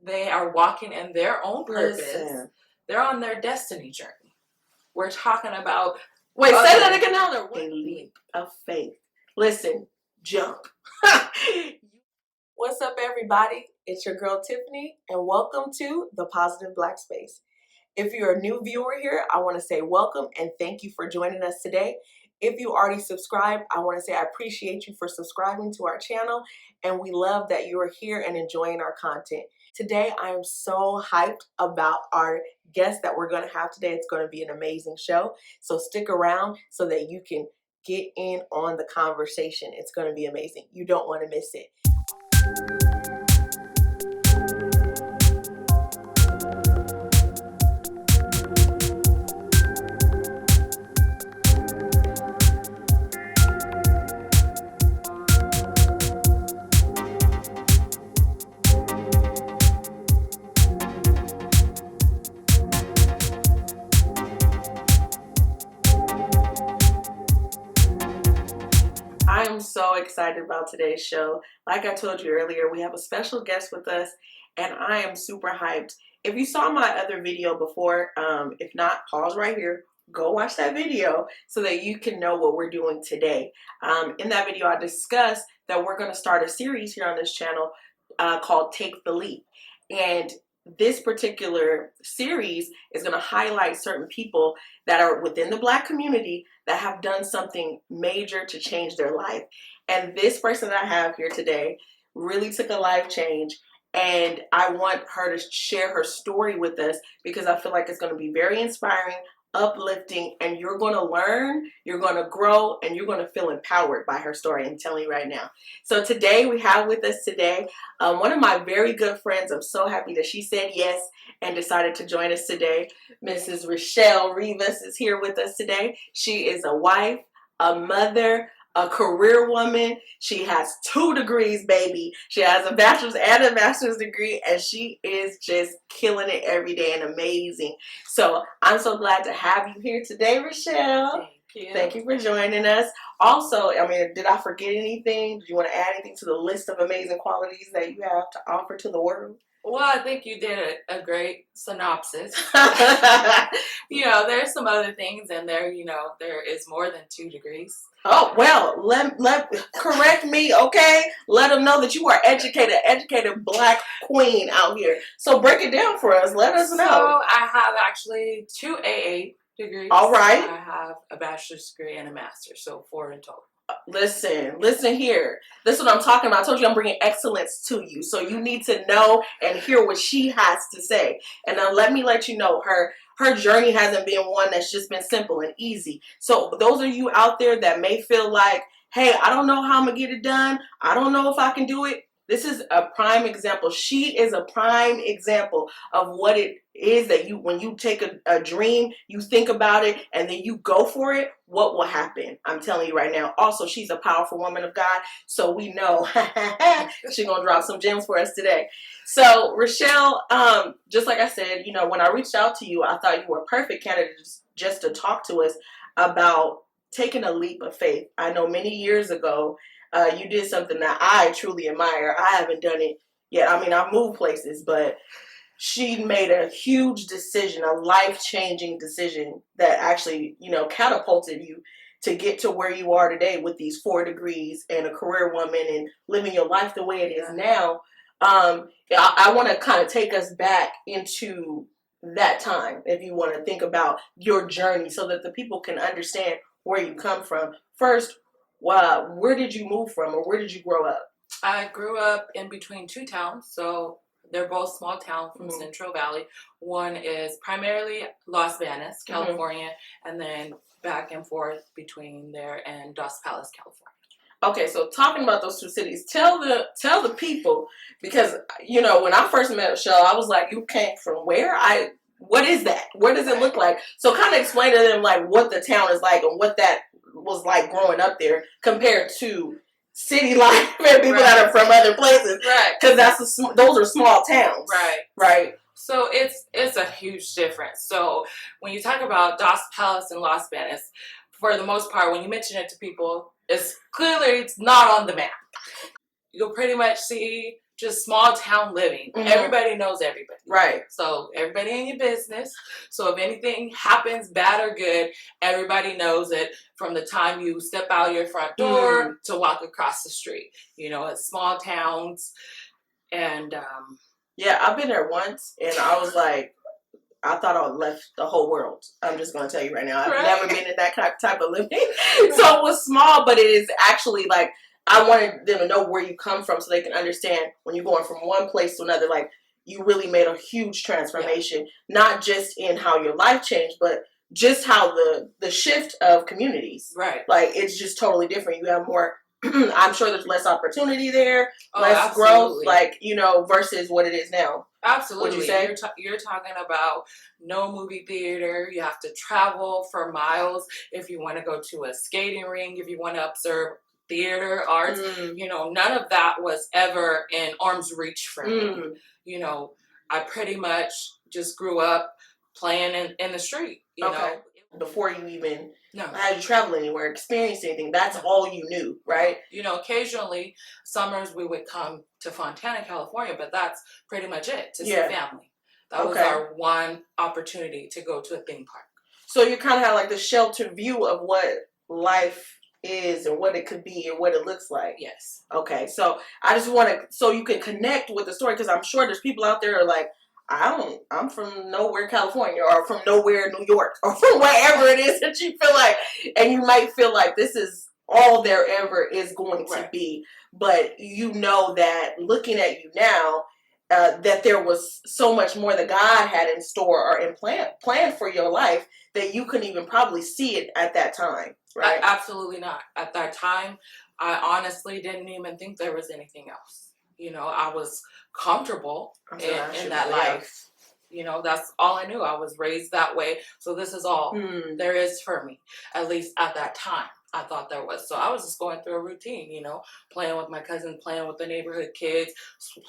They are walking in their own purpose. Listen. They're on their destiny journey. We're talking about... Wait, say that again now. A leap of faith. Listen, jump. What's up, everybody? It's your girl, Tiffany, and welcome to The Positive Black Space. If you're a new viewer here, I want to say welcome and thank you for joining us today. If you already subscribed, I want to say I appreciate you for subscribing to our channel, and we love that you are here and enjoying our content. Today, I am so hyped about our guest that we're going to have today. It's going to be an amazing show, so stick around so that you can get in on the conversation. It's going to be amazing. You don't want to miss it. I am so excited about today's show. Like I told you earlier, we have a special guest with us, and I am super hyped. If you saw my other video before, if not, pause right here. Go watch that video so that you can know what we're doing today. In that video, I discussed that we're going to start a series here on this channel called Take the Leap. And this particular series is going to highlight certain people that are within the Black community that have done something major to change their life. And this person that I have here today really took a life change, and I want her to share her story with us because I feel like it's going to be very inspiring, uplifting, and you're going to learn, you're going to grow, and you're going to feel empowered by her story. I'm telling you right now. So today we have with us today one of my very good friends. I'm so happy that she said yes and decided to join us today. Mrs. Richelle Rivas is here with us today. She is a wife, a mother, a career woman. She has 2 degrees, baby. She has a bachelor's and a master's degree, and she is just killing it every day and amazing. So I'm so glad to have you here today, Richelle. Thank you. Thank you for joining us. Also, I mean, did I forget anything? Did you want to add anything to the list of amazing qualities that you have to offer to the world? Well, I think you did a great synopsis. You know, there's some other things in there. You know, there is more than 2 degrees. Oh, well, let correct me, okay? Let them know that you are educated Black queen out here. So break it down for us. Let us know. So I have actually 2 AA degrees. All right. I have a bachelor's degree and a master's, so 4 in total. Listen here. This is what I'm talking about. I told you I'm bringing excellence to you. So you need to know and hear what she has to say. And now let you know her journey hasn't been one that's just been simple and easy. So those of you out there that may feel like, hey, I don't know how I'm going to get it done. I don't know if I can do it. This is a prime example. She is a prime example of what it is that when you take a dream, you think about it, and then you go for it, what will happen? I'm telling you right now. Also, she's a powerful woman of God, so we know she's going to drop some gems for us today. So, Richelle, just like I said, you know, when I reached out to you, I thought you were a perfect candidate just to talk to us about taking a leap of faith. I know many years ago, you did something that I truly admire. I haven't done it yet. I mean, I've moved places, but she made a huge decision, a life-changing decision that actually, you know, catapulted you to get to where you are today with these 4 degrees and a career woman and living your life the way it is now. I want to kind of take us back into that time, if you want to think about your journey so that the people can understand where you come from. First, where did you move from, or where did you grow up? I grew up in between 2 towns, so they're both small towns from Central Valley. One is primarily Las Vegas, California, and then back and forth between there and Dos Palace, California. Okay, so talking about those 2 cities, tell the people, because, you know, when I first met Richelle, I was like, you came from where? What is that? What does it look like? So kind of explain to them, like, what the town is like and what that was like growing up there compared to city life and people that are from other places, right? Because those are small towns, right. So it's a huge difference. So when you talk about Dos Palace and Las Vegas, for the most part, when you mention it to people, it's not on the map. You'll pretty much see just small town living. Mhm. Everybody knows everybody. Right. So everybody in your business. So if anything happens, bad or good, everybody knows it from the time you step out your front door to walk across the street. You know, it's small towns. And yeah, I've been there once, and I was like, I thought I left the whole world. I'm just going to tell you right now. I've never been in that type of living. So it was small, but it is actually like, I wanted them to know where you come from so they can understand when you're going from one place to another, like you really made a huge transformation, not just in how your life changed, but just how the shift of communities. Right. Like it's just totally different. You have more, I'm sure there's less opportunity there, Oh, less absolutely. growth, like, you know, versus what it is now. Absolutely. Would you say? You're talking about no movie theater. You have to travel for miles if you want to go to a skating rink, if you want to observe theater arts. You know, none of that was ever in arm's reach for me. You know, I pretty much just grew up playing in the street, you know. Before you even had you travel anywhere, experience anything, that's all you knew, right? You know, occasionally, summers we would come to Fontana, California, but that's pretty much it, to see family. That was our one opportunity to go to a theme park. So you kind of had like the sheltered view of what life is and what it could be and what it looks like. Yes. Okay, so I just want to, so you can connect with the story, because I'm sure there's people out there who are like, I'm from nowhere, California, or from nowhere, New York, or from wherever it is that you feel like, and you might feel like this is all there ever is going to be. But you know that looking at you now, that there was so much more that God had in store or in planned for your life that you couldn't even probably see it at that time, right? Absolutely not. At that time, I honestly didn't even think there was anything else. You know, I was comfortable in that life. You know, that's all I knew. I was raised that way. So this is all there is for me, at least at that time. I thought there was. So I was just going through a routine, you know, playing with my cousins, playing with the neighborhood kids,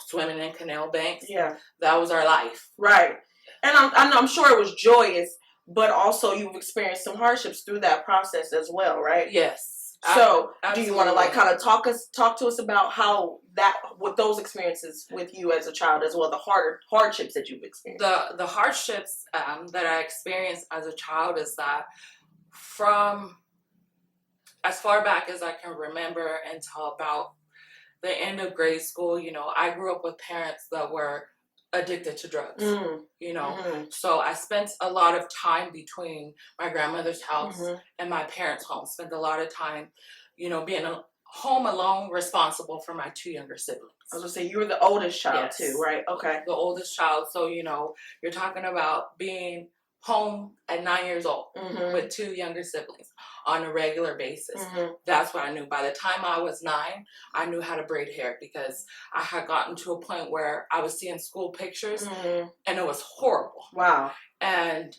swimming in canal banks. Yeah. That was our life. Right. And I'm sure it was joyous, but also you've experienced some hardships through that process as well, right? Yes. So do you want to like kind of talk to us about how that, with those experiences with you as a child as well, the hardships that you've experienced? The hardships that I experienced as a child is that from as far back as I can remember until about the end of grade school, you know, I grew up with parents that were addicted to drugs, you know. So I spent a lot of time between my grandmother's house and my parents' home. Spent a lot of time, you know, being home alone, responsible for my two younger siblings. I was gonna say, you were the oldest child too, right? Okay. The oldest child. So, you know, you're talking about being home at 9 years old with two younger siblings on a regular basis. That's what I knew. By the time I was 9, I knew how to braid hair because I had gotten to a point where I was seeing school pictures and it was horrible. Wow. And,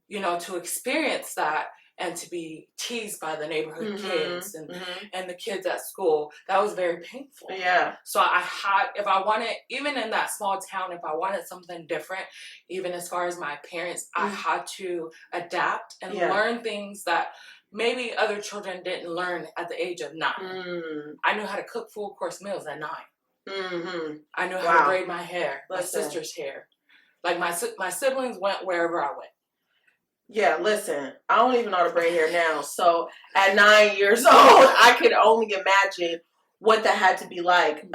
you know, to experience that and to be teased by the neighborhood kids and the kids at school, that was very painful. Yeah. So I had, if I wanted, even in that small town, if I wanted something different, even as far as my appearance, I had to adapt and learn things that maybe other children didn't learn at the age of 9. I knew how to cook full course meals at 9. I knew how to braid my hair, my sister's hair. Like my siblings went wherever I went. Yeah, listen, I don't even know how to braid hair now. So at 9 years old, I could only imagine what that had to be like.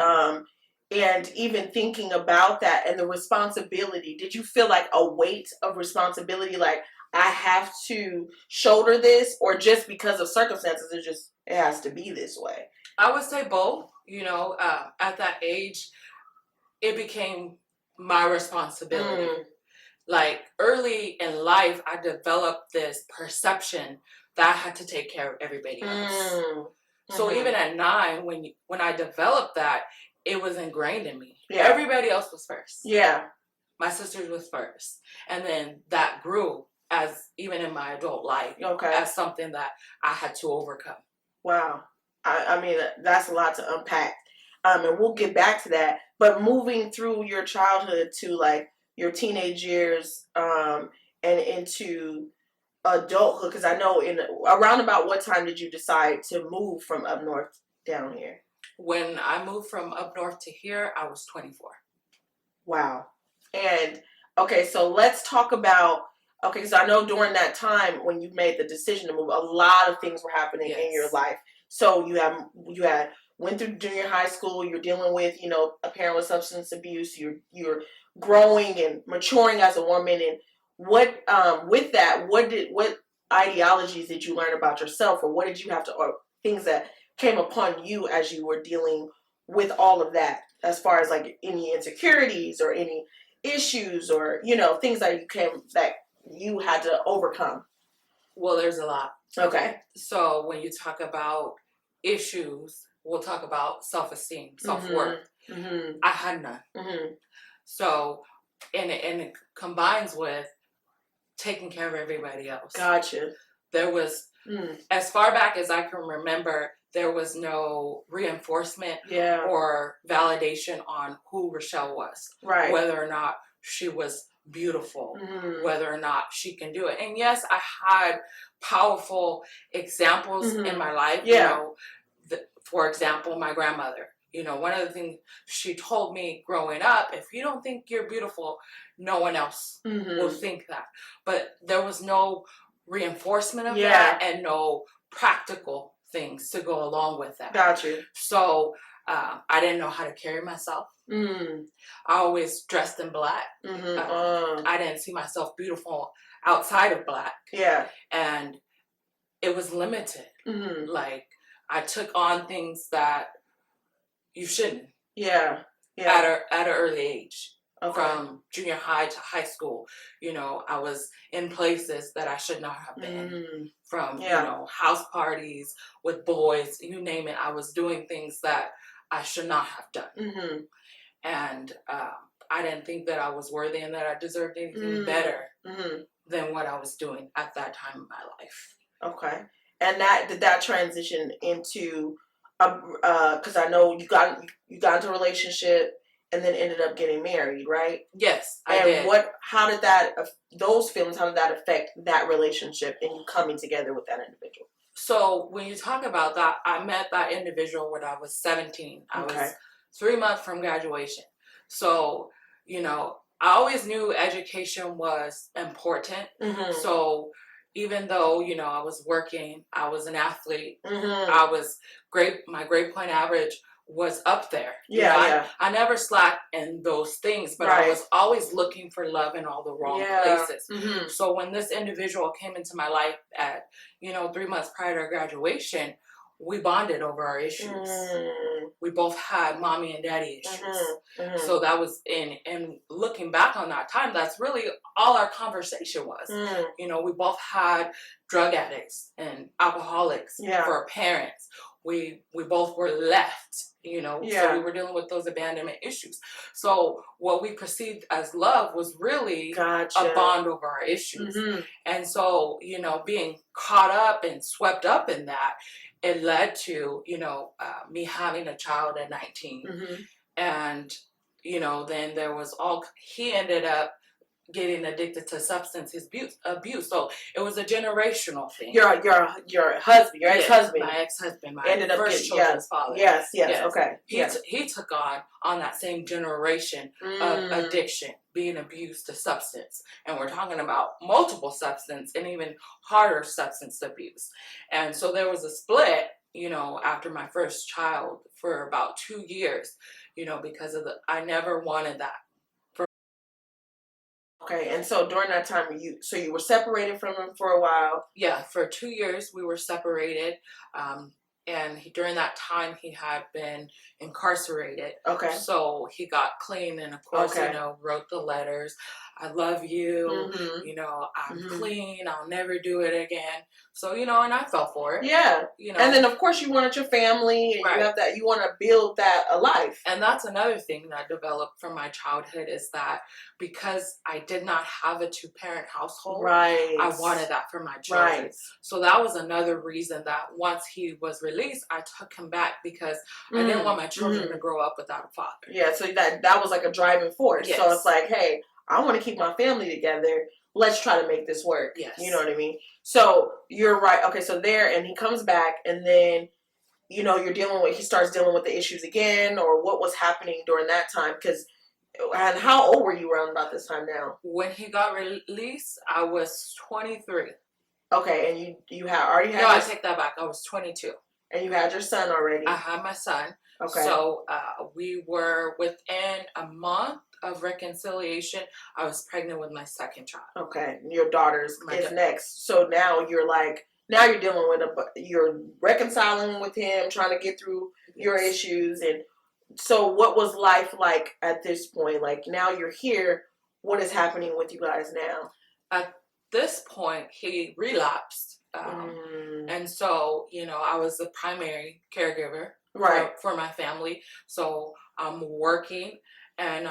And even thinking about that and the responsibility, did you feel like a weight of responsibility? Like, I have to shoulder this, or just because of circumstances, it has to be this way? I would say both. You know, at that age, it became my responsibility. Like early in life, I developed this perception that I had to take care of everybody else. So even at 9, when I developed that, it was ingrained in me. Yeah. Everybody else was first. Yeah. My sisters was first. And then that grew as even in my adult life as something that I had to overcome. Wow. I mean, that's a lot to unpack. And we'll get back to that. But moving through your childhood to like your teenage years and into adulthood, because I know around about what time did you decide to move from up north down here? When I moved from up north to here, I was 24. Wow. And okay, so let's talk about because I know during that time when you made the decision to move, a lot of things were happening in your life. So you had went through junior high school. You're dealing with a parent with substance abuse. You're growing and maturing as a woman. And what with that, what ideologies did you learn about yourself, or what did you have to, or things that came upon you as you were dealing with all of that, as far as like any insecurities or any issues or things that you had to overcome? Well, there's a lot. Okay. So when you talk about issues, we'll talk about self-esteem, self-worth. Mm-hmm. I had none. Mm-hmm. So, and it combines with taking care of everybody else. Gotcha. There was, as far back as I can remember, there was no reinforcement or validation on who Richelle was. Right. Whether or not she was beautiful, whether or not she can do it. And yes, I had powerful examples in my life. Yeah. For example, my grandmother. One of the things she told me growing up, if you don't think you're beautiful, no one else will think that. But there was no reinforcement of that and no practical things to go along with that. Gotcha. So I didn't know how to carry myself. I always dressed in black. I didn't see myself beautiful outside of black. Yeah. And it was limited. Like, I took on things that you shouldn't. Yeah. At an early age. Okay. From junior high to high school, I was in places that I should not have been. From, house parties with boys, you name it. I was doing things that I should not have done. And I didn't think that I was worthy and that I deserved anything better than what I was doing at that time in my life. Okay. And did that transition into, because I know you got into a relationship and then ended up getting married, right? Yes, I did. And how did those feelings, how did that affect that relationship and you coming together with that individual? So when you talk about that, I met that individual when I was 17. I was 3 months from graduation. So, I always knew education was important. So even though, I was working, I was an athlete, I was great, my grade point average was up there. I never slacked in those things, but I was always looking for love in all the wrong places. So when this individual came into my life at, 3 months prior to graduation, we bonded over our issues. We both had mommy and daddy issues. So that was and looking back on that time, that's really all our conversation was. We both had drug addicts and alcoholics for parents. We both were left, so we were dealing with those abandonment issues. So what we perceived as love was really a bond over our issues. And so, being caught up and swept up in that, it led to, me having a child at 19. And, then there was he ended up getting addicted to substance abuse. So it was a generational thing. Your husband, your ex-husband. My ex-husband, my ended up first children's father. Yes, okay. He took on that same generation of addiction, being abused to substance. And we're talking about multiple substance and even harder substance abuse. And so there was a split, after my first child for about 2 years, because of I never wanted that. Okay, and so during that time, you were separated from him for a while? Yeah, for 2 years we were separated, and during that time he had been incarcerated. Okay. So he got clean, and of course, wrote the letters. I love you. I'm clean. I'll never do it again. So and I fell for it. Yeah. And then of course you wanted your family, and you have that. You want to build that a life. And that's another thing that developed from my childhood is that because I did not have a 2-parent household, I wanted that for my children. So that was another reason that once he was released, I took him back because I didn't want my children to grow up without a father. Yeah. So that was like a driving force. Yes. So it's like, hey, I want to keep my family together. Let's try to make this work. Yes. You know what I mean? So you're right. Okay, so and he comes back, and then you know, he starts dealing with the issues again, or what was happening during that time? And how old were you around about this time now? When he got released, I was 23. Okay, and you had already had. No, I take that back. I was 22. And you had your son already. I had my son. Okay. So we were within a month of reconciliation. I was pregnant with my second child. Okay, your daughter's is next. So now you're dealing with you're reconciling with him, trying to get through your issues. And so what was life like at this point? Like, now you're here, what is happening with you guys now? At this point, he relapsed. And so, you know, I was the primary caregiver for my family. So I'm working, and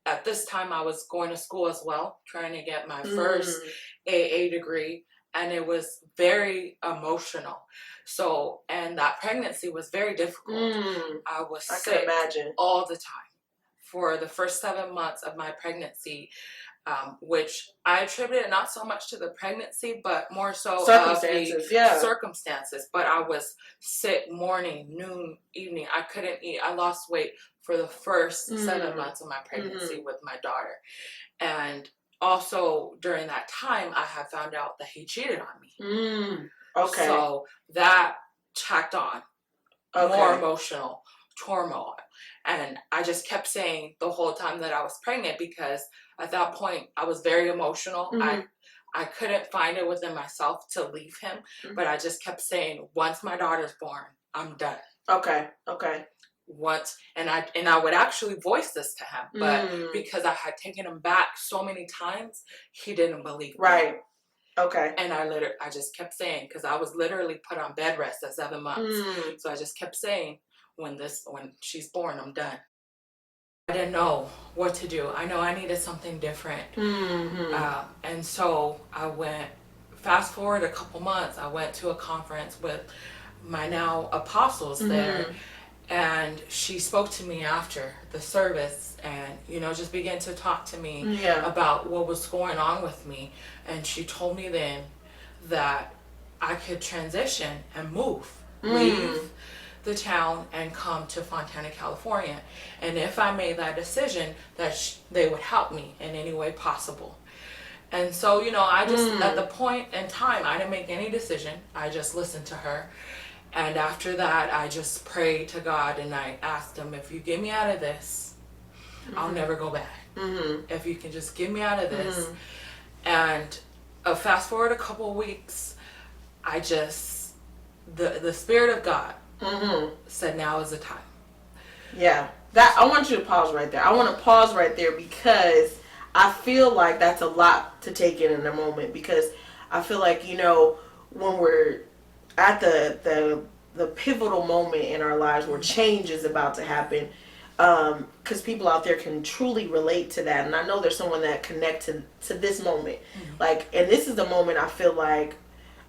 at this time I was going to school as well, trying to get my first AA degree. And it was very emotional. So, and that pregnancy was very difficult. I was sick all the time for the first 7 months of my pregnancy, which I attributed not so much to the pregnancy, but more so circumstances. Circumstances. But I was sick morning, noon, evening. I couldn't eat. I lost weight for the first 7 months of my pregnancy with my daughter. And also, during that time, I had found out that he cheated on me. Okay. So that tacked on more emotional turmoil. And I just kept saying the whole time that I was pregnant, because at that point, I was very emotional. I couldn't find it within myself to leave him. But I just kept saying, once my daughter's born, I'm done. Okay. And I would actually voice this to him, but because I had taken him back so many times, he didn't believe me. Right. Okay. And I just kept saying, because I was literally put on bed rest at 7 months. So I just kept saying, when she's born, I'm done. I didn't know what to do. I know I needed something different. And so I went, fast forward a couple months, I went to a conference with my now apostles there. And she spoke to me after the service, and, you know, just began to talk to me about what was going on with me. And she told me then that I could transition and leave the town and come to Fontana, California. And if I made that decision, that they would help me in any way possible. And so, you know, I just, at the point in time, I didn't make any decision. I just listened to her. And after that, I just prayed to God, and I asked him, if you get me out of this, I'll never go back. If you can just get me out of this. And fast forward a couple of weeks, I just, the Spirit of God said, now is the time. Yeah. I want you to pause right there. I want to pause right there, because I feel like that's a lot to take in a moment, because I feel like, you know, when we're at the pivotal moment in our lives where change is about to happen, because people out there can truly relate to that, and I know there's someone that connect to this moment, like, and this is the moment I feel like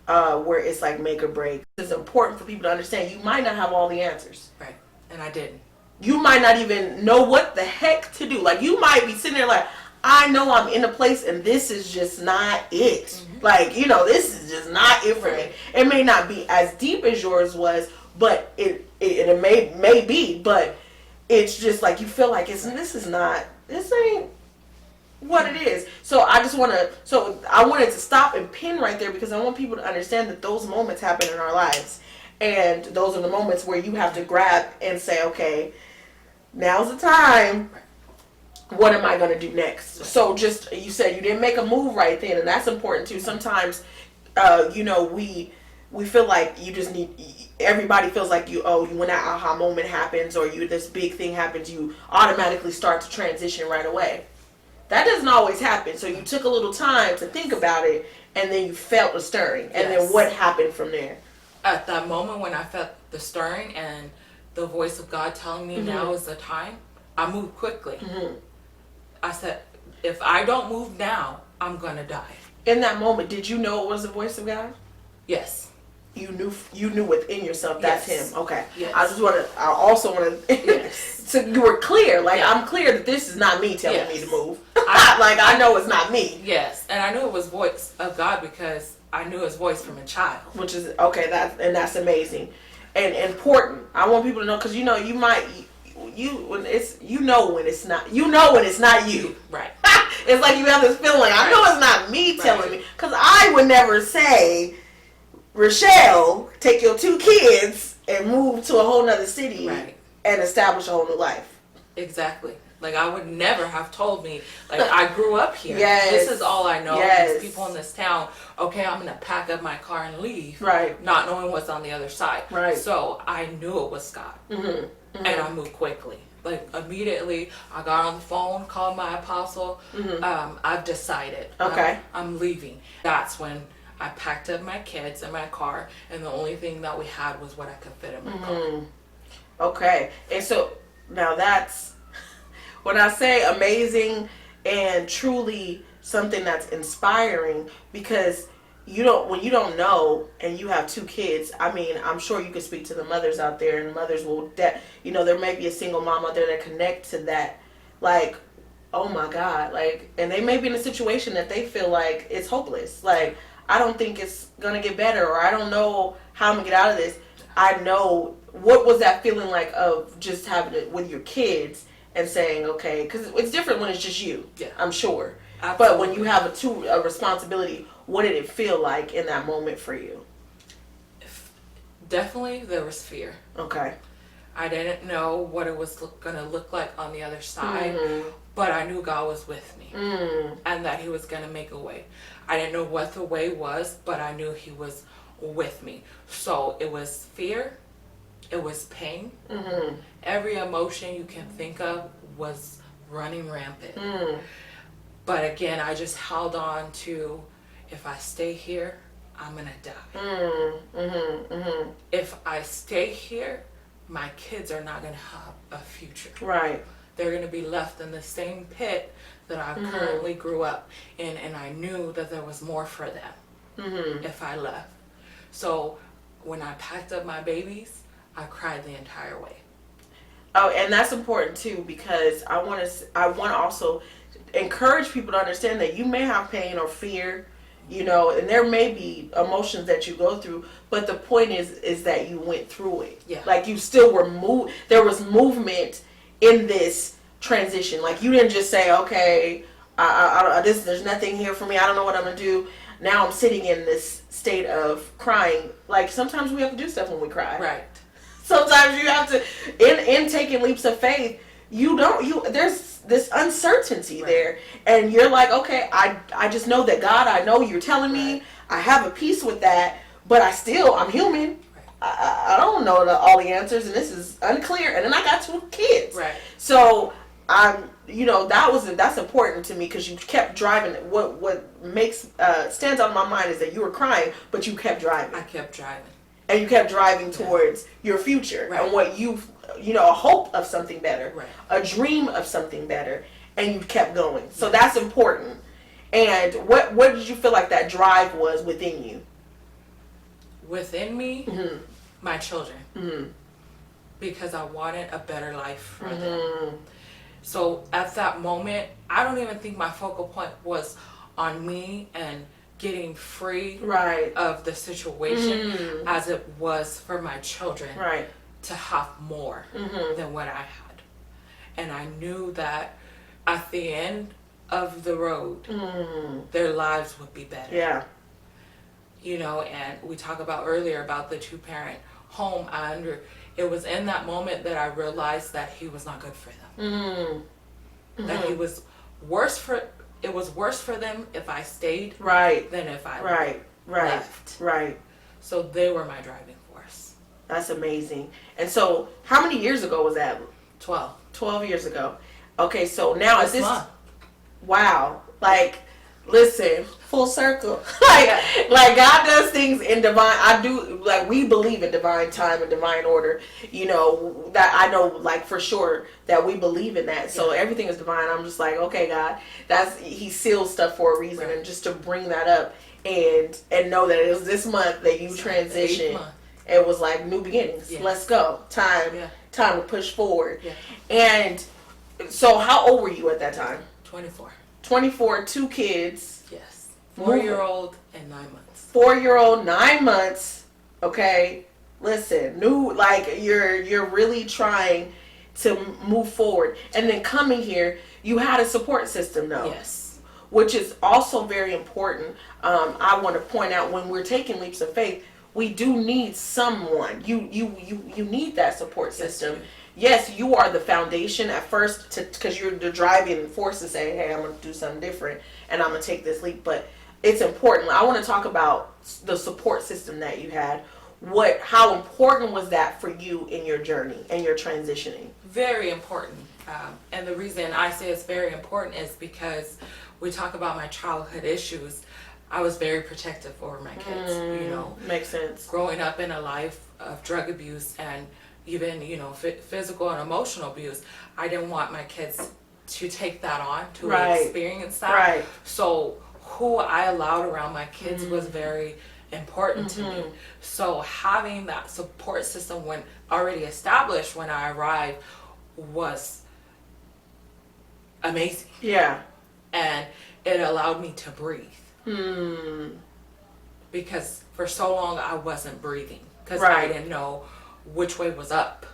where it's like make or break. It's important for people to understand you might not have all the answers, right? And I didn't. You might not even know what the heck to do. Like, you might be sitting there like, I know I'm in a place and this is just not it. Like, you know, this is just not it for me. It may not be as deep as yours was, but it may be, but it's just like you feel like this ain't what it is. So I wanted to stop and pin right there, because I want people to understand that those moments happen in our lives. And those are the moments where you have to grab and say, okay, now's the time. What am I going to do next? So you said you didn't make a move right then, and that's important too. Sometimes, you know, we feel like you just everybody feels like when that aha moment happens, or this big thing happens, you automatically start to transition right away. That doesn't always happen. So you took a little time to think about it, and then you felt the stirring. And then what happened from there? At that moment when I felt the stirring and the voice of God telling me now is the time, I moved quickly. I said, if I don't move now, I'm going to die. In that moment, did you know it was the voice of God? Yes. You knew within yourself that's him. Okay. Yes. I also want to, yes. So you were clear. Like, I'm clear that this is not me telling me to move. I know it's not me. Yes. And I knew it was voice of God because I knew his voice from a child. Which is, okay, that's amazing. and important. I want people to know, because you know you might when it's when it's not you. Right. It's like you have this feeling. I know it's not me telling me, because I would never say, Richelle, take your 2 kids and move to a whole nother city and establish a whole new life. Exactly. Like, I would never have told me, like, I grew up here. Yes. This is all I know. Yes. There's people in this town. Okay, I'm going to pack up my car and leave. Right. Not knowing what's on the other side. Right. So I knew it was God. Mm-hmm. Mm-hmm. And I moved quickly. Like, immediately, I got on the phone, called my apostle. Mm-hmm. I've decided. Okay. I'm leaving. That's when I packed up my kids and my car, and the only thing that we had was what I could fit in my car. Okay. And so, now that's, when I say amazing and truly something that's inspiring, because when you don't know and you have 2 kids, I mean, I'm sure you could speak to the mothers out there, and mothers will, there may be a single mom out there that connect to that, like, oh my God, like, and they may be in a situation that they feel like it's hopeless. Like, I don't think it's going to get better, or I don't know how I'm going to get out of this. I know, what was that feeling like of just having it with your kids and saying, okay, because it's different when it's just you, I'm sure. Absolutely. But when you have a responsibility, what did it feel like in that moment for you? Definitely there was fear. Okay. I didn't know what it was going to look like on the other side, but I knew God was with me and that He was going to make a way. I didn't know what the way was, but I knew He was with me. So it was fear, it was pain. Every emotion you can think of was running rampant. But again, I just held on to, if I stay here, I'm going to die. If I stay here, my kids are not going to have a future. Right. They're going to be left in the same pit that I currently grew up in, and I knew that there was more for them if I left. So when I packed up my babies, I cried the entire way. Oh, and that's important too, because I want to also encourage people to understand that you may have pain or fear, and there may be emotions that you go through, but the point is that you went through it. Yeah. Like, you still were there was movement in this transition. Like, you didn't just say, okay, there's nothing here for me, I don't know what I'm gonna do. Now I'm sitting in this state of crying. Like, sometimes we have to do stuff when we cry. Right. Sometimes you have to, in taking leaps of faith, there's this uncertainty there, and you're like, okay, I just know that, God, I know you're telling me, I have a peace with that, but I'm human. I don't know all the answers, and this is unclear, and then I got 2 kids. Right. So that's important to me, because you kept driving. What makes stands out in my mind is that you were crying, but you kept driving. I kept driving. And you kept driving towards your future and what a hope of something better, a dream of something better, and you kept going. So that's important. And what did you feel like that drive was within you? Within me, my children, because I wanted a better life for them. So at that moment, I don't even think my focal point was on me and getting free of the situation as it was for my children to have more than what I had. And I knew that at the end of the road, their lives would be better. Yeah. And we talked about earlier about the 2-parent home. It was in that moment that I realized that He was not good for them. That He was worse for. It was worse for them if I stayed than if I left. Right. So they were my driving force. That's amazing. And so, how many years ago was that? 12. 12 years ago. Okay, so now this month. Wow. Like, listen, full circle. like God does things in divine. We believe in divine time and divine order. That I know, like, for sure that we believe in that. So everything is divine. I'm just like, okay, God, He seals stuff for a reason, and just to bring that up and know that it was this month that you transitioned. It was like new beginnings. Yeah. Let's go. Time to push forward. Yeah. And so, how old were you at that time? 24. 24, 2 kids. Yes. 4-year-old and 9 months. 4-year-old, 9 months. Okay. Listen, you're really trying to move forward, and then coming here, you had a support system, though. Yes. Which is also very important. I want to point out, when we're taking leaps of faith, we do need someone. You need that support system. Yes, you are the foundation at first, because you're the driving force to say, hey, I'm going to do something different and I'm going to take this leap. But it's important. I want to talk about the support system that you had. How important was that for you in your journey and your transitioning? Very important. And the reason I say it's very important is because we talk about my childhood issues. I was very protective over my kids, Makes sense. Growing up in a life of drug abuse and even, physical and emotional abuse, I didn't want my kids to take that on, to experience that. Right. So who I allowed around my kids was very important to me. So having that support system when already established when I arrived was amazing. Yeah. And it allowed me to breathe. Because for so long I wasn't breathing because I didn't know which way was up.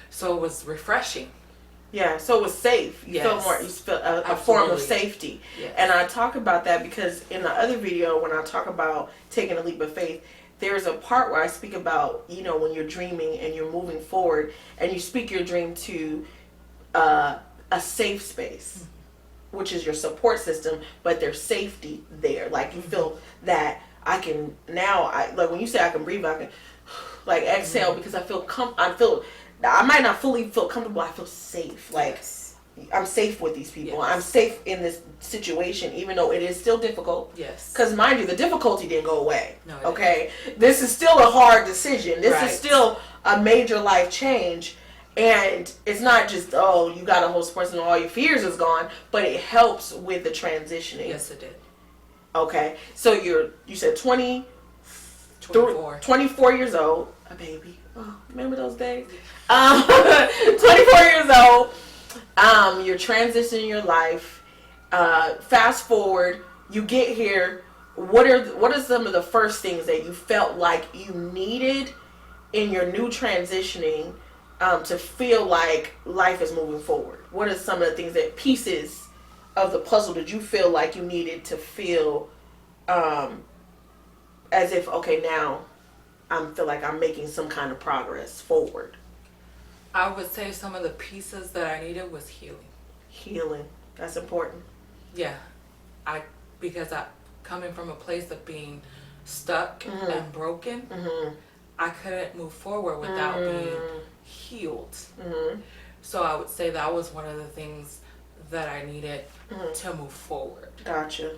So it was refreshing. Yeah, so it was safe. You felt a form of safety. Yes. And I talk about that because in the other video, when I talk about taking a leap of faith, there's a part where I speak about, when you're dreaming and you're moving forward and you speak your dream to a safe space, which is your support system, but there's safety there. Like you feel that I can now, like when you say I can breathe, I can like exhale because I feel I might not fully feel comfortable. I feel safe. Like I'm safe with these people. I'm safe in this situation, even though it is still difficult. Yes. Because mind you, the difficulty didn't go away. No. Okay. This is still a hard decision. This is still a major life change. And it's not just, you got a whole support and all your fears is gone, but it helps with the transitioning. Yes, it did. Okay. So you said 24 years old, a baby. Oh, remember those days? 24 years old. You're transitioning your life. Fast forward, you get here. What are some of the first things that you felt like you needed in your new transitioning to feel like life is moving forward? What are some of the pieces of the puzzle that you feel like you needed to feel as if, okay, now I feel like I'm making some kind of progress forward? I would say some of the pieces that I needed was healing. Healing. That's important. Yeah. Because coming from a place of being stuck and broken, I couldn't move forward without being healed. So I would say that was one of the things that I needed to move forward. Gotcha.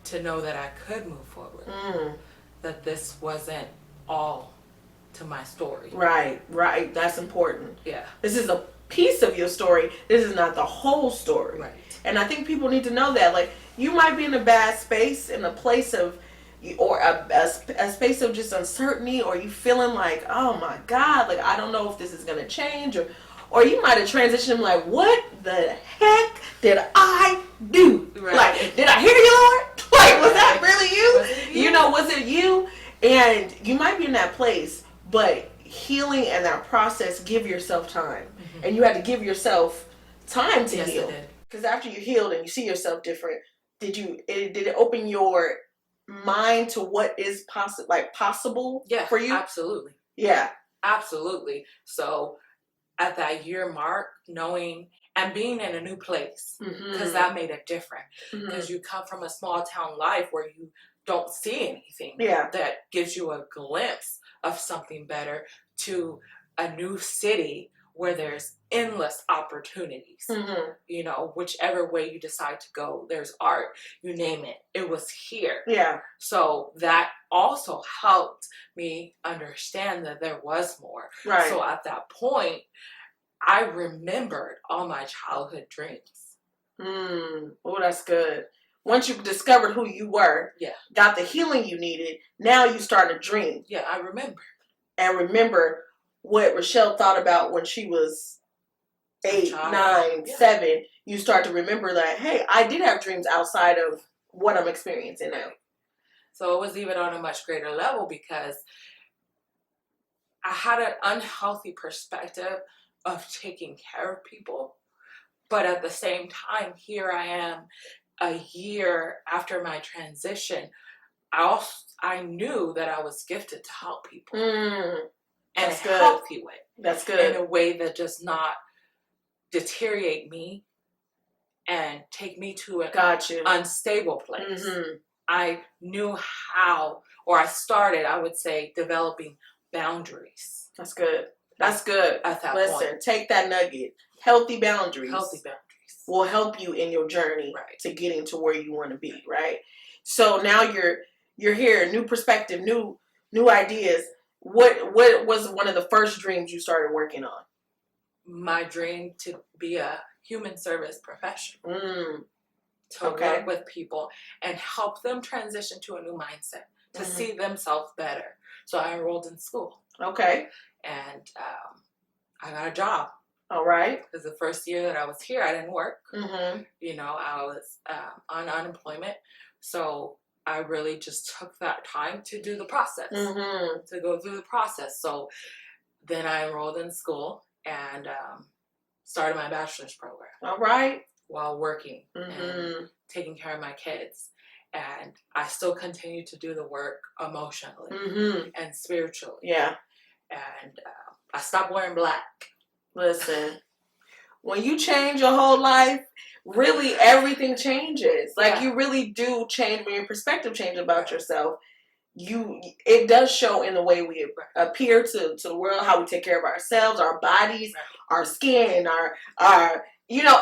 To know that I could move forward. That this wasn't all to my story. Right. That's important. Yeah. This is a piece of your story. This is not the whole story. Right. And I think people need to know that. Like, you might be in a bad space, in a place of, or a space of just uncertainty, or you feeling like, oh my God, like, I don't know if this is going to change, or you might have transitioned like, what the heck did I do? Right. Like, did I hear you, Lord? Like, was that really you? Was it you? And you might be in that place, but healing and that process, give yourself time. And you had to give yourself time to heal. Because after you healed and you see yourself different, did it open your mind to what is possible for you? Absolutely. Yeah. Absolutely. So at that year mark, knowing and being in a new place, because that made it different. Because you come from a small town life where you don't see anything that gives you a glimpse of something better, to a new city where there's endless opportunities. Whichever way you decide to go, there's art, you name it. It was here. Yeah. So that also helped me understand that there was more. Right. So at that point, I remembered all my childhood dreams. Oh, that's good. Once you discovered who you were, got the healing you needed, now you start to dream. Yeah, I remember. And remember what Richelle thought about when she was 8, 9, 7. You start to remember that, hey, I did have dreams outside of what I'm experiencing now. So it was even on a much greater level, because I had an unhealthy perspective of taking care of people. But at the same time, here I am a year after my transition. I knew that I was gifted to help people in a healthy way. That's good. In a way that does not deteriorate me and take me to an unstable place. I knew how, or I started, I would say, developing boundaries. That's good. That's good. At that Listen, point. take that nugget. Healthy boundaries. Healthy boundaries will help you in your journey to getting to where you want to be, right? So now you're here, new perspective, new ideas. What was one of the first dreams you started working on? My dream to be a human service professional. To work with people and help them transition to a new mindset, to see themselves better. So I enrolled in school. Okay. And I got a job. All right. Because the first year that I was here, I didn't work. You know, I was on unemployment. So I really just took that time to do the process, to go through the process. So then I enrolled in school and started my bachelor's program. All right. While working and taking care of my kids. And I still continue to do the work emotionally and spiritually. Yeah. And I stopped wearing black. Listen, when you change your whole life, really everything changes. Like you really do change when your perspective changes about yourself. It does show in the way we appear to the world, how we take care of ourselves, our bodies, our skin, our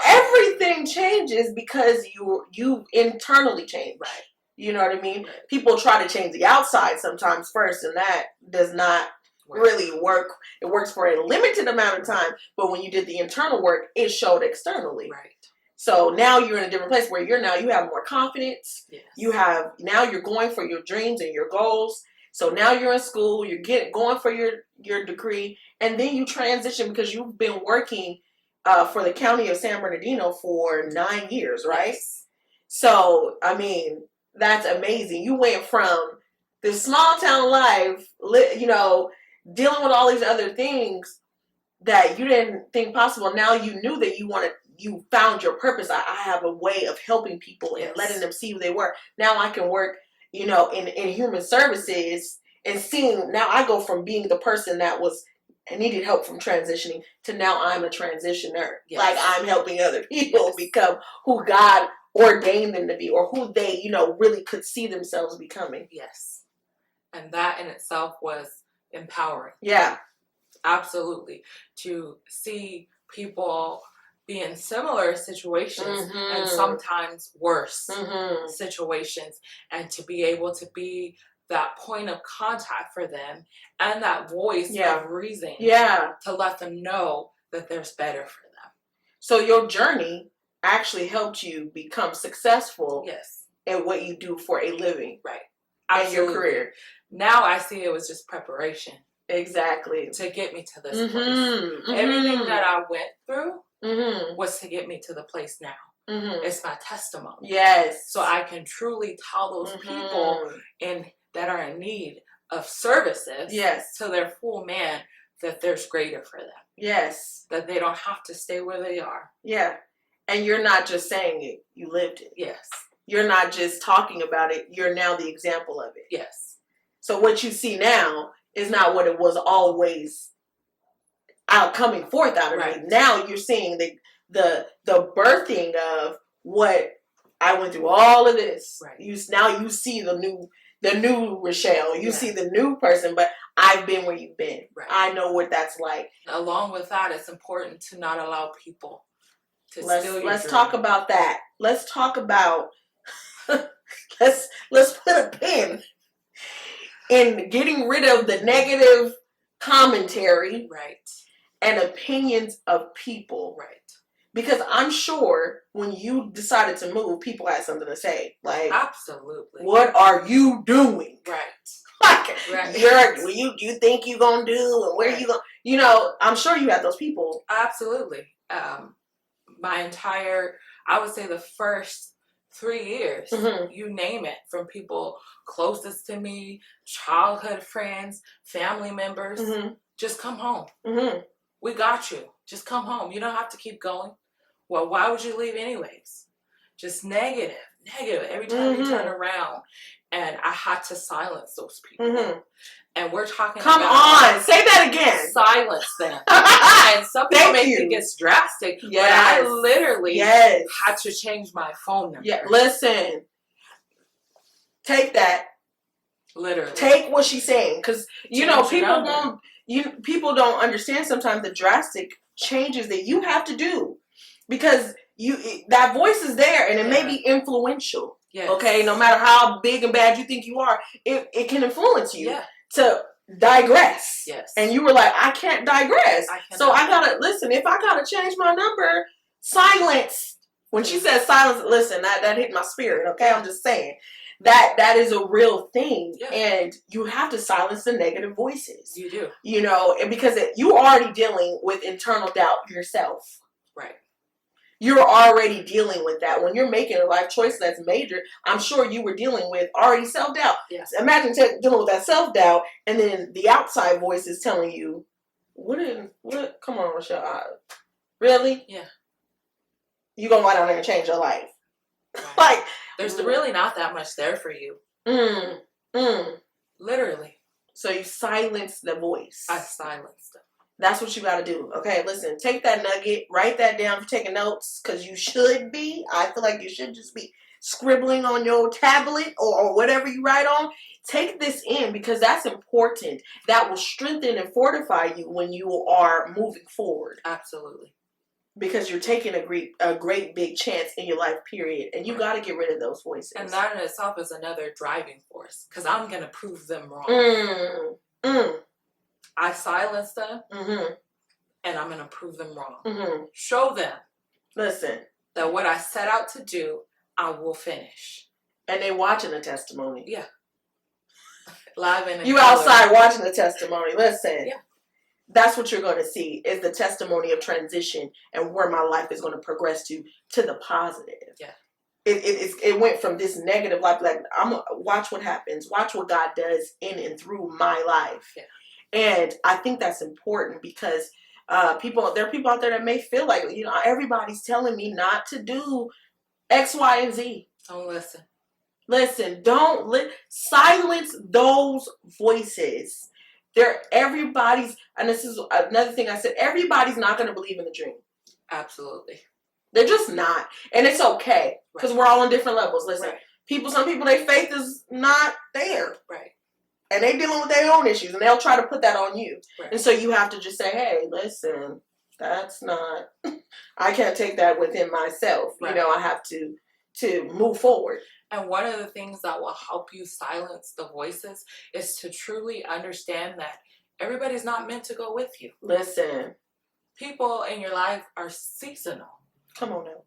everything changes because you internally change. Right. You know what I mean? Right. People try to change the outside sometimes first, and that does not really work. It works for a limited amount of time, but when you did the internal work, it showed externally. Right. So now you're in a different place where you have more confidence. Yes. You're going for your dreams and your goals. So now you're in school, you're going for your degree, and then you transition because you've been working for the county of San Bernardino for 9 years, right? Yes. So, I mean, that's amazing. You went from this small town life, dealing with all these other things that you didn't think possible. Now you knew that you found your purpose. I have a way of helping people and letting them see who they were. Now I can work, in human services and seeing, now I go from being the person that needed help from transitioning to now I'm a transitioner. Yes. Like I'm helping other people become who God ordained them to be or who they, really could see themselves becoming. Yes. And that in itself was empowering. Yeah. Absolutely. To see people be in similar situations and sometimes worse situations, and to be able to be that point of contact for them and that voice of reason to let them know that there's better for them. So your journey actually helped you become successful in what you do for a living. Right. Absolutely. And your career. Now I see it was just preparation. Exactly. To get me to this place. Everything that I went through was to get me to the place now. It's my testimony. Yes. So I can truly tell those people that are in need of services to their full man that there's greater for them. Yes. That they don't have to stay where they are. Yeah. And you're not just saying it, you lived it. Yes. You're not just talking about it, you're now the example of it. Yes. So what you see now is not what it was always coming forth out of me. Now you're seeing the birthing of what I went through, all of this. Right. Now you see the new Richelle. You see the new person, but I've been where you've been. Right. I know what that's like. Along with that, it's important to not allow people to steal your Let's talk about that. Let's talk about let's put a pin in getting rid of the negative commentary and opinions of people. Right. Because I'm sure when you decided to move, people had something to say. Like, absolutely. What are you doing? Right. Like, you think you're going to do, and where you going? I'm sure you had those people. Absolutely. I would say the first 3 years, you name it, from people closest to me, childhood friends, family members, Just come home. Mm-hmm. We got you. Just come home. You don't have to keep going. Well, why would you leave anyways? Just negative every time you turn around. And I had to silence those people. Mm-hmm. And we're talking Come about... on. Say that again. Silence them. And some people may think it's drastic, but I literally had to change my phone number. Yeah. Listen. Take that. Literally. Take what she's saying. Because, you know, people don't understand sometimes the drastic changes that you have to do. Because that voice is there and it may be influential. Yes. Okay? No matter how big and bad you think you are, it can influence you to digress. Yes. And you were like, I can't digress. So I gotta, listen, if I gotta change my number, silence. When she said silence, listen, that hit my spirit. Okay? I'm just saying. That is a real thing, and you have to silence the negative voices. You do, you know, and because you're already dealing with internal doubt yourself. Right. You're already dealing with that when you're making a life choice that's major. I'm sure you were dealing with already self-doubt. Yes. Imagine dealing with that self-doubt, and then the outside voice is telling you, "What? Come on, Richelle, really? Yeah. You gonna lie down there and change your life?" Right. Like, there's really not that much there for you. Literally. So you silence the voice. I silenced them. That's what you got to do. Okay, listen, take that nugget, write that down if you're taking notes, because you should be. I feel like you should just be scribbling on your tablet or whatever you write on. Take this in because that's important. That will strengthen and fortify you when you are moving forward. Absolutely. Because you're taking a great big chance in your life, period. And you got to get rid of those voices. And that in itself is another driving force. Because I'm going to prove them wrong. I silence them. And I'm going to prove them wrong. Show them. Listen. That what I set out to do, I will finish. And they watching the testimony. Yeah. Live in you outside watching the testimony. Listen. Yeah. That's what you're going to see is the testimony of transition and where my life is going to progress to the positive. Yeah. It went from this negative life, like watch what happens, watch what God does in and through my life. Yeah. And I think that's important because there are people out there that may feel like, you know, everybody's telling me not to do X, Y, and Z. Don't listen. Listen, silence those voices. Everybody's, and this is another thing I said, everybody's not going to believe in the dream. Absolutely. They're just not. And it's okay. Because we're all on different levels. Listen, some people, their faith is not there. Right. And they dealing with their own issues. And they'll try to put that on you. Right. And so you have to just say, hey, listen, that's not, I can't take that within myself. Right. You know, I have to move forward. And one of the things that will help you silence the voices is to truly understand that everybody's not meant to go with you. Listen. People in your life are seasonal. Come on now.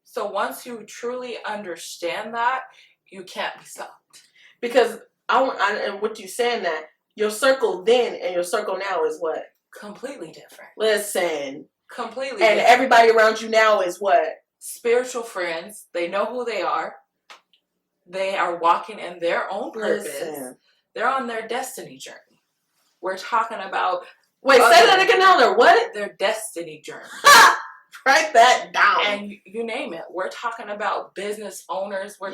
So once you truly understand that, you can't be stopped. Because and what you saying that, your circle then and your circle now is what? Completely different. Listen. Completely different. And everybody around you now is what? Spiritual friends. They know who they are. They are walking in their own purpose. Listen. They're on their destiny journey. We're talking about... Wait, say that again now. They're what? Their destiny journey. Write that down. And you name it. We're talking about business owners. We're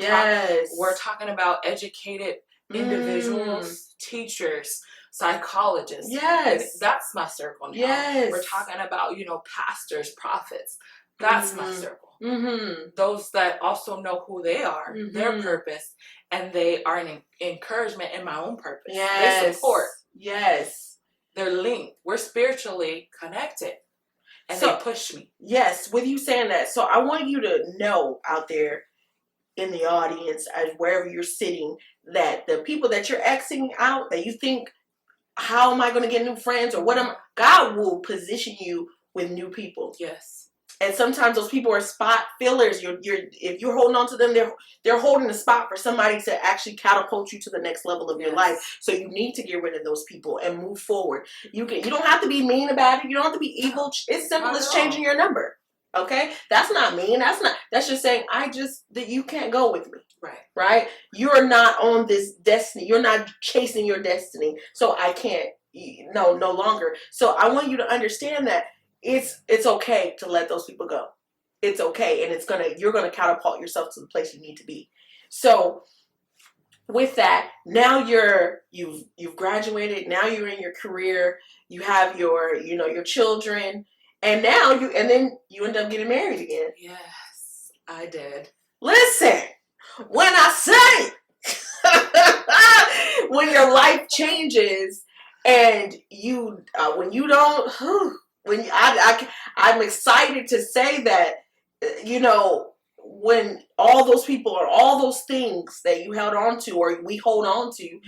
talking about educated individuals, teachers, psychologists. Yes. That's my circle now. Yes. We're talking about, pastors, prophets. That's my circle. Mm-hmm. Those that also know who they are, their purpose, and they are an encouragement in my own purpose. Yes. They support. Yes. They're linked. We're spiritually connected. And they push me. Yes, with you saying that. So I want you to know out there in the audience, as wherever you're sitting, that the people that you're Xing out, that you think, how am I going to get new friends? Or God will position you with new people. Yes. And sometimes those people are spot fillers. If you're holding on to them, they're holding a spot for somebody to actually catapult you to the next level of your life. So you need to get rid of those people and move forward. You don't have to be mean about it. You don't have to be evil. It's simple as changing your number. Okay? That's not mean. That's just saying that you can't go with me. Right. Right? You're not on this destiny. You're not chasing your destiny. So I can't no longer. So I want you to understand that it's okay to let those people go. It's okay, and you're gonna catapult yourself to the place you need to be. So with that, now you've graduated. Now you're in your career. You have your children, and then you end up getting married again. Yes, I did. Listen, when I say when your life changes and when you don't I'm excited to say that when all those people or all those things that you held on to or we hold on to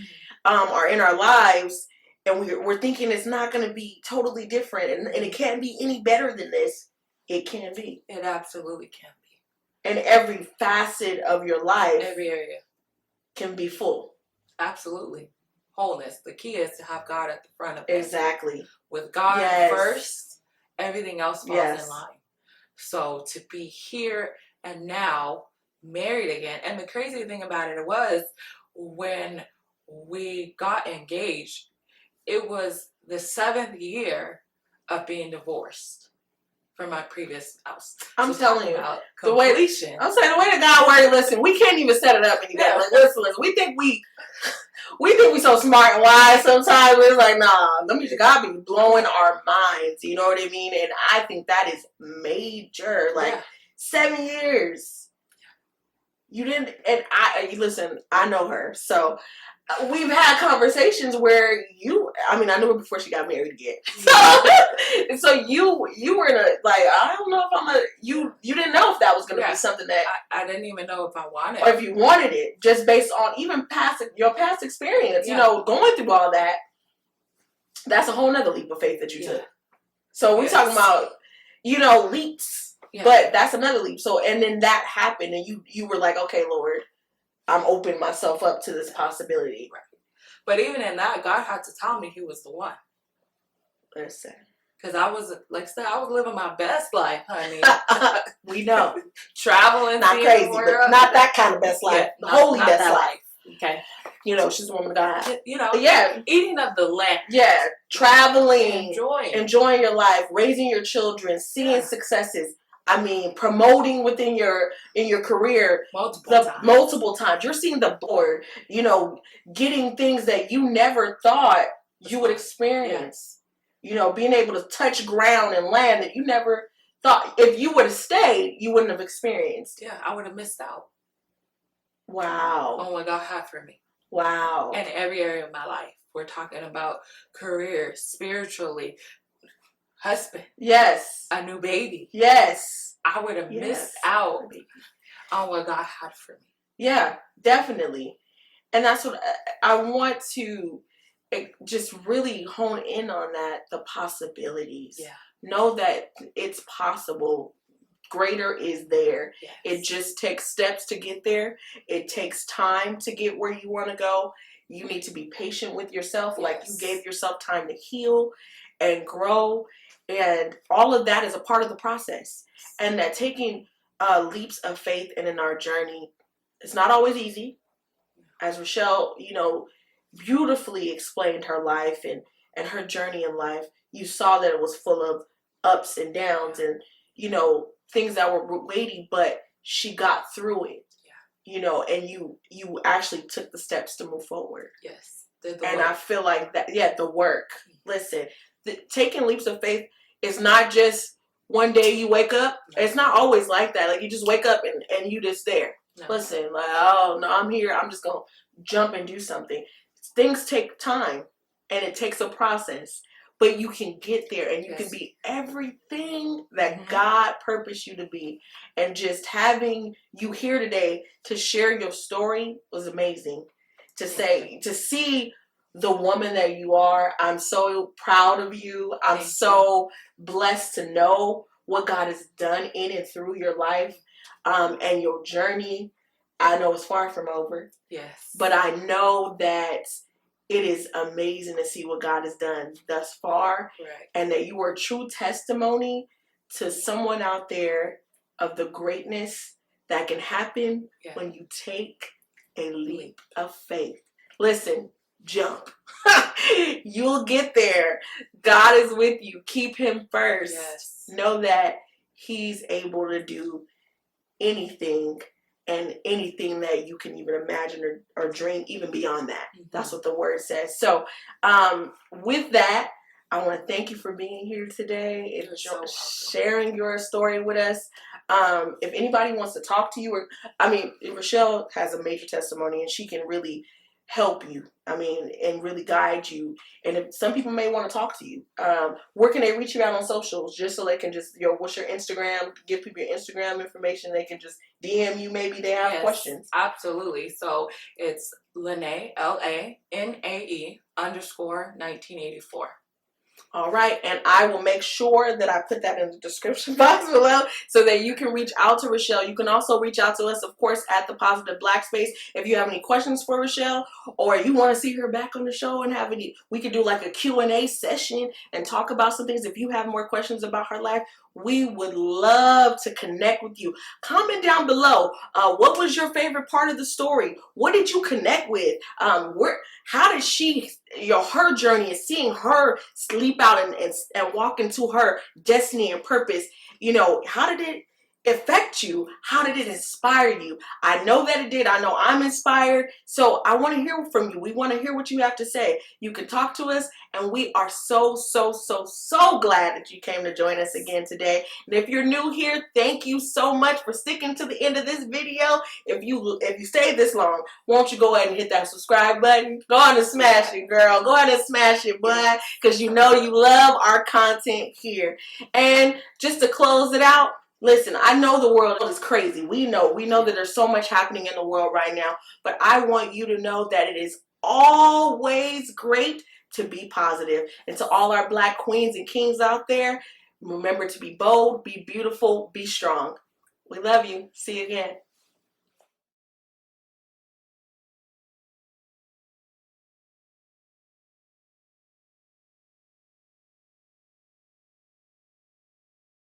are in our lives, and we're thinking it's not going to be totally different and it can't be any better than this. It can be. It absolutely can be. And every facet of your life, every area, can be full. Absolutely. Wholeness. The key is to have God at the front of it. Exactly. With God first, everything else falls in line. So to be here and now married again, and the crazy thing about it was when we got engaged, it was the 7th year of being divorced from my previous spouse. I'm telling you, the way that God works. Listen, we can't even set it up any better. Like, listen, we think we so smart and wise sometimes. It's like, nah, God be blowing our minds. You know what I mean? And I think that is major. Like 7 years. You didn't, and listen, I know her, so we've had conversations where I knew her before she got married again. So you were in I don't know if you didn't know if that was going to be something that I didn't even know if I wanted, or if you wanted it, just based on even your past experience. Going through all that. That's a whole nother leap of faith that you took. So we're talking about leaps. Yeah. But that's another leap. So, and then that happened, and you were like, okay, Lord, I'm opening myself up to this possibility. Right. But even in that, God had to tell me He was the one. Listen. Because I was, like I said, I was living my best life, honey. We know. Traveling. Not crazy, but not that kind of best life. The holy best life. Okay. She's a woman of God. Eating of the land. Yeah. Traveling. Enjoying your life. Raising your children. Seeing successes. Promoting within your career multiple times. You're seeing the board, getting things that you never thought you would experience. Being able to touch ground and land that you never thought. If you would have stayed, you wouldn't have experienced. Yeah, I would have missed out. Wow. On what God had for me. Wow. In every area of my life. We're talking about career, spiritually, husband. Yes. A new baby. Yes. I would have missed out on what God had for me. Yeah, definitely. And that's what I want to just really hone in on the possibilities. Yeah. Know that it's possible. Greater is there. Yes. It just takes steps to get there. It takes time to get where you want to go. You need to be patient with yourself. Yes. Like you gave yourself time to heal and grow. And all of that is a part of the process. And that taking leaps of faith in our journey, it's not always easy. As Richelle, beautifully explained her life and her journey in life, you saw that it was full of ups and downs and, things that were weighty, but she got through it. Yeah. And you actually took the steps to move forward. Yes. I feel like that, the work. Listen, taking leaps of faith is not just one day you wake up. No. It's not always like that. Like you just wake up and you just there. No. Listen, oh no, I'm here. I'm just going to jump and do something. Things take time and it takes a process, but you can get there and you can be everything that God purposed you to be. And just having you here today to share your story was amazing. To see the woman that you are, I'm so proud of you. I'm so blessed to know what God has done in and through your life and your journey. I know it's far from over. Yes. But I know that it is amazing to see what God has done thus far. Right. And that you are a true testimony to someone out there of the greatness that can happen when you take a leap of faith. Listen, jump. You'll get there. God is with you. Keep him first. Yes. Know that he's able to do anything and anything that you can even imagine or dream, even beyond that. That's what the word says. So with that, I want to thank you for being here today and sharing your story with us. If anybody wants to talk to you, or Richelle has a major testimony and she can really help you, and really guide you. And if some people may want to talk to you, where can they reach you out on socials? Just so they can just, what's your Instagram? Give people your Instagram information. They can just DM you. Maybe they have questions. Absolutely. So it's Lanae, LANAE _1984. All right, and I will make sure that I put that in the description box below so that you can reach out to Richelle. You can also reach out to us, of course, at the Positive Black Space. If you have any questions for Richelle, or you want to see her back on the show and we could do like a Q&A session and talk about some things. If you have more questions about her life, we would love to connect with you. Comment down below. What was your favorite part of the story? What did you connect with? How did she, her journey is seeing her sleep out and walk into her destiny and purpose. How did it affect you? How did it inspire you? I know that it did. I know I'm inspired. So I want to hear from you. We want to hear what you have to say. You can talk to us, and we are so glad that you came to join us again today. And if you're new here, thank you so much for sticking to the end of this video. If you stayed this long, won't you go ahead and hit that subscribe button? Go on and smash it, girl. Go ahead and smash it, bud, because you know you love our content here. And just to close it out, listen, I know the world is crazy. We know that there's so much happening in the world right now, but I want you to know that it is always great to be positive. And to all our Black queens and kings out there, remember to be bold, be beautiful, be strong. We love you. See you again.